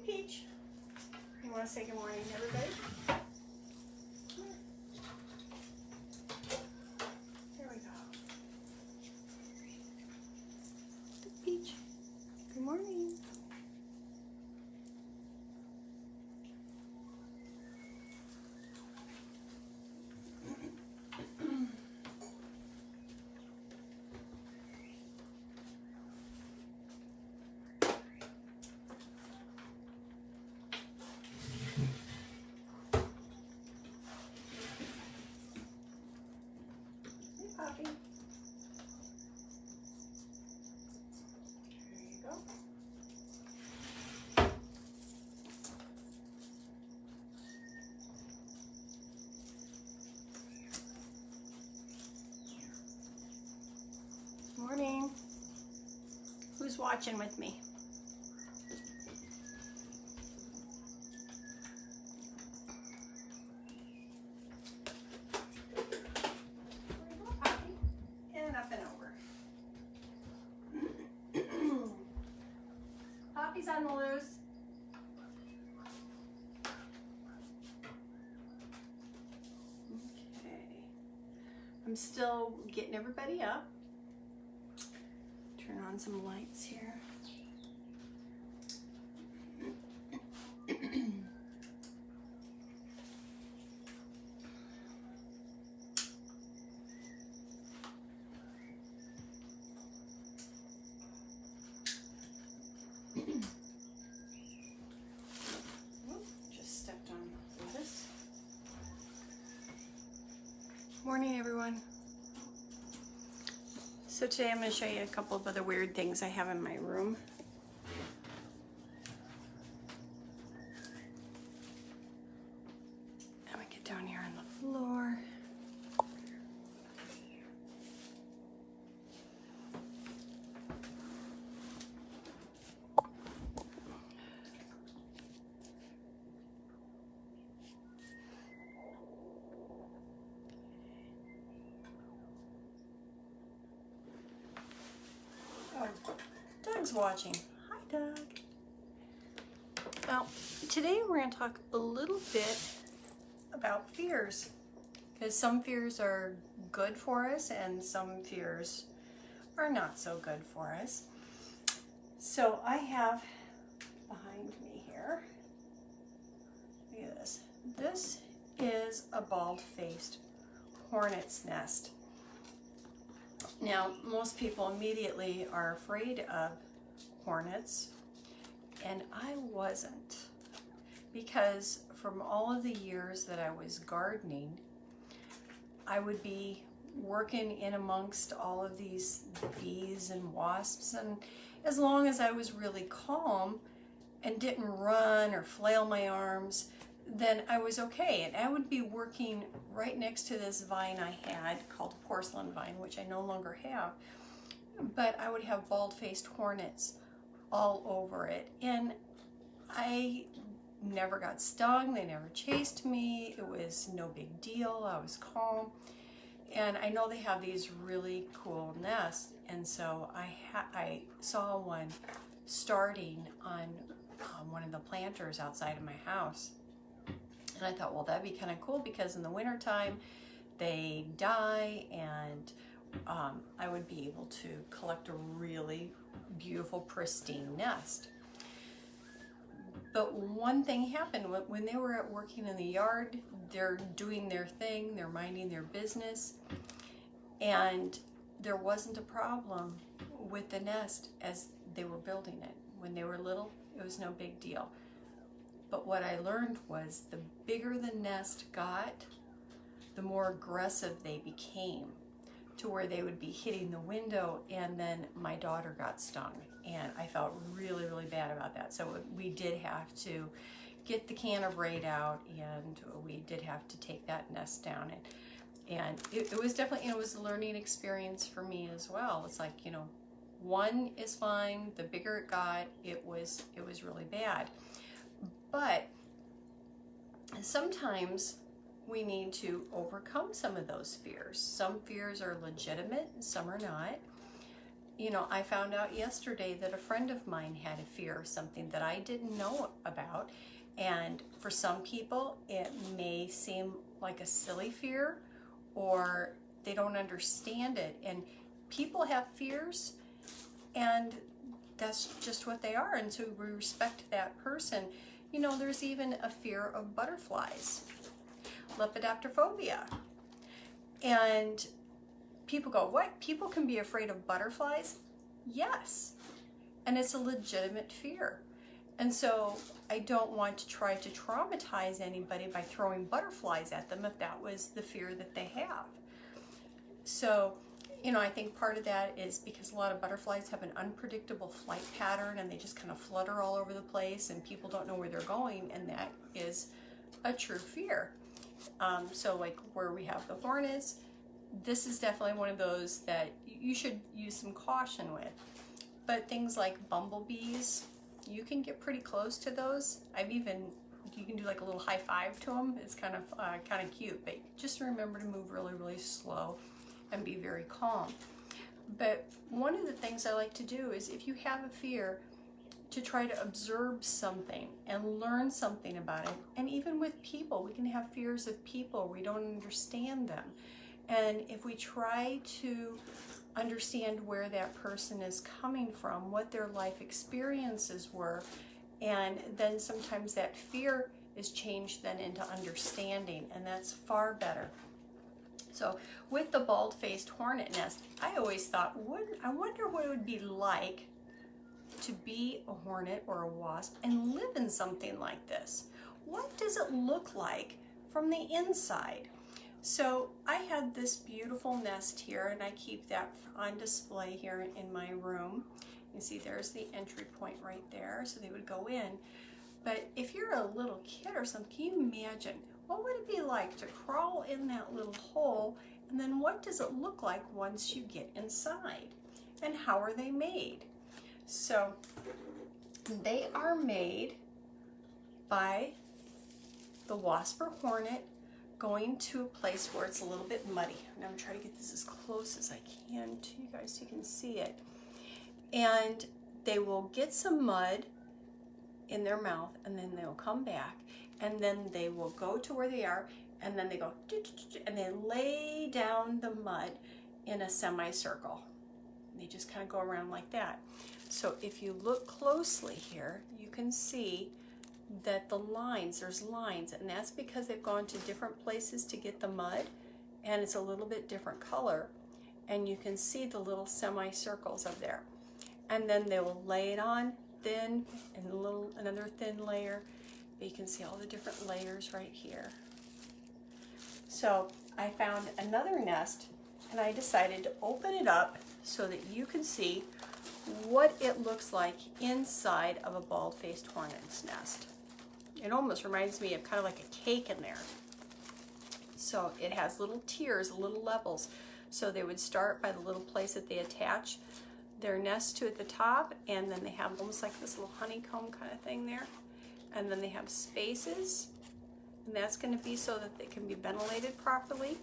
Peach. You want to say good morning, everybody? There we go. Peach. Good morning. Poppy. There you go. Morning. Who's watching with me? Up and over. Poppy's on the loose. Okay. I'm still getting everybody up. Turn on some lights here. Just stepped on this. Morning, everyone. So today I'm going to show you a couple of other weird things I have in my room. I'm going to get down here on the floor. Oh, Doug's watching. Hi, Doug. Well, today we're going to talk a little bit about fears, because some fears are good for us and some fears are not so good for us. So I have behind me here, look at this. This is a bald-faced hornet's nest. Now, most people immediately are afraid of hornets, and I wasn't, because from all of the years that I was gardening, I would be working in amongst all of these bees and wasps, and as long as I was really calm and didn't run or flail my arms, then I was okay. And I would be working right next to this vine I had called a porcelain vine, which I no longer have, but I would have bald-faced hornets all over it, and I never got stung. They never chased me. It was no big deal. I was calm. And I know they have these really cool nests, and so I saw one starting on one of the planters outside of my house. And I thought, well, that'd be kind of cool, because in the wintertime they die, and I would be able to collect a really beautiful, pristine nest. But one thing happened when they were working in the yard. They're doing their thing, they're minding their business, and there wasn't a problem with the nest as they were building it. When they were little, it was no big deal. But what I learned was the bigger the nest got, the more aggressive they became, to where they would be hitting the window, and then my daughter got stung, and I felt really, really bad about that. So we did have to get the can of Raid out, and we did have to take that nest down, and it was definitely, it was a learning experience for me as well. It's like, one is fine, the bigger it got, it was really bad. But sometimes we need to overcome some of those fears. Some fears are legitimate, some are not. You know, I found out yesterday that a friend of mine had a fear of something that I didn't know about. And for some people, it may seem like a silly fear, or they don't understand it. And people have fears, and that's just what they are. And so we respect that person. You know, there's even a fear of butterflies, lepidopterophobia. And people go, what? People can be afraid of butterflies? Yes. And it's a legitimate fear. And so I don't want to try to traumatize anybody by throwing butterflies at them if that was the fear that they have. So, you know, I think part of that is because a lot of butterflies have an unpredictable flight pattern and they just kind of flutter all over the place and people don't know where they're going, and that is a true fear. So like where we have the hornets, this is definitely one of those that you should use some caution with. But things like bumblebees, you can get pretty close to those. You can do like a little high five to them. It's kind of cute, but just remember to move really, really slow and be very calm. But one of the things I like to do is, if you have a fear, to try to observe something and learn something about it. And even with people, we can have fears of people. We don't understand them. And if we try to understand where that person is coming from, what their life experiences were, and then sometimes that fear is changed then into understanding, and that's far better. So with the bald-faced hornet nest, I always thought, I wonder what it would be like to be a hornet or a wasp and live in something like this. What does it look like from the inside? So I had this beautiful nest here, and I keep that on display here in my room. You see there's the entry point right there, so they would go in. But if you're a little kid or something, can you imagine what would it be like to crawl in that little hole, and then what does it look like once you get inside? And how are they made? So they are made by the wasp or hornet going to a place where it's a little bit muddy. And I'm trying to get this as close as I can to you guys so you can see it. And they will get some mud in their mouth, and then they'll come back, and then they will go to where they are, and then they go, and they lay down the mud in a semicircle. They just kind of go around like that. So if you look closely here, you can see that there's lines, and that's because they've gone to different places to get the mud, and it's a little bit different color, and you can see the little semicircles up there. And then they will lay it on thin, and another thin layer, but you can see all the different layers right here. So I found another nest, and I decided to open it up so that you can see what it looks like inside of a bald-faced hornet's nest. It almost reminds me of kind of like a cake in there. So it has little tiers, little levels. So they would start by the little place that they attach their nest to at the top, and then they have almost like this little honeycomb kind of thing there. And then they have spaces, and that's going to be so that they can be ventilated properly.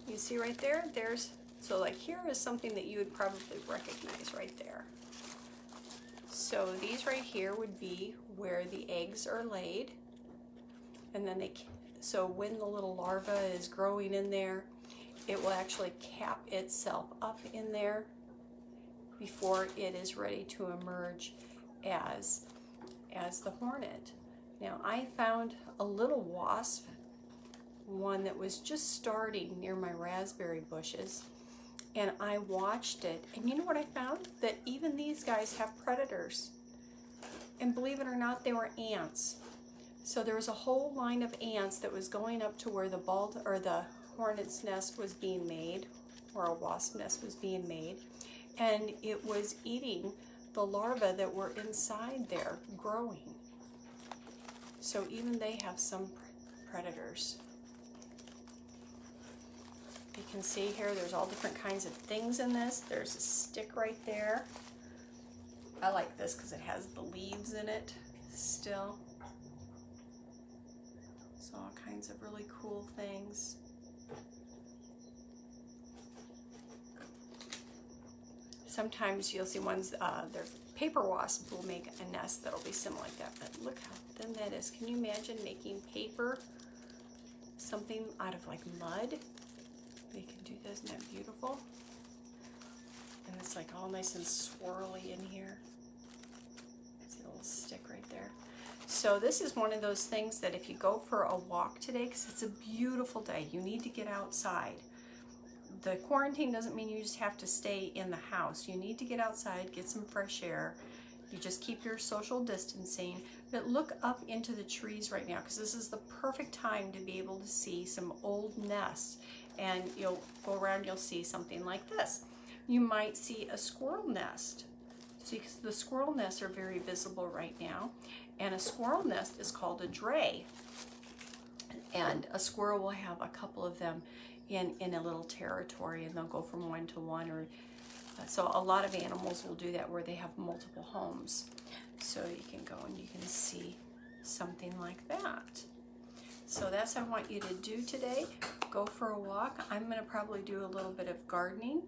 You see right there, so like here is something that you would probably recognize right there. So these right here would be where the eggs are laid, and then so when the little larva is growing in there, it will actually cap itself up in there before it is ready to emerge as the hornet. Now I found a little wasp, one that was just starting near my raspberry bushes, and I watched it, and you know what I found? That even these guys have predators. And believe it or not, they were ants. So there was a whole line of ants that was going up to where the hornet's nest was being made, or a wasp nest was being made, and it was eating the larvae that were inside there growing. So even they have some predators. You can see here there's all different kinds of things in this. There's a stick right there. I like this because it has the leaves in it still. So all kinds of really cool things. Sometimes you'll see ones, their paper wasp will make a nest that'll be similar like that. But look how thin that is. Can you imagine making paper, something out of like mud? They can do this, isn't that beautiful? And it's like all nice and swirly in here. See a little stick right there. So this is one of those things that if you go for a walk today, because it's a beautiful day, you need to get outside. The quarantine doesn't mean you just have to stay in the house. You need to get outside, get some fresh air. You just keep your social distancing, but look up into the trees right now, because this is the perfect time to be able to see some old nests. And you'll go around, you'll see something like this. You might see a squirrel nest. See, the squirrel nests are very visible right now. And a squirrel nest is called a dray. And a squirrel will have a couple of them in a little territory, and they'll go from one to one. Or so a lot of animals will do that where they have multiple homes. So you can go and you can see something like that. So that's what I want you to do today. Go for a walk. I'm going to probably do a little bit of gardening.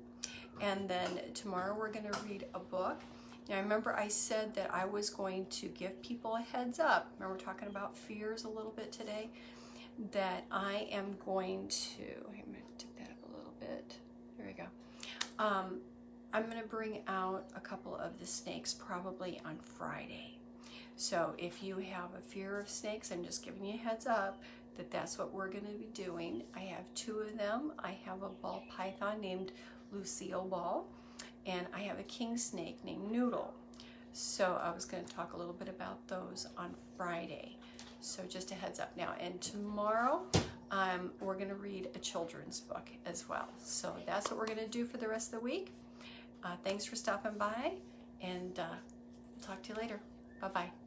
And then tomorrow we're going to read a book. Now remember I said that I was going to give people a heads up. Remember we're talking about fears a little bit today? That I am going to, I'm going to tip that up a little bit. There we go. I'm going to bring out a couple of the snakes probably on Friday. So if you have a fear of snakes, I'm just giving you a heads up that that's what we're going to be doing. I have two of them. I have a ball python named Lucille Ball, and I have a king snake named Noodle. So I was going to talk a little bit about those on Friday. So just a heads up now. And tomorrow we're going to read a children's book as well. So that's what we're going to do for the rest of the week. Thanks for stopping by, and talk to you later. Bye-bye.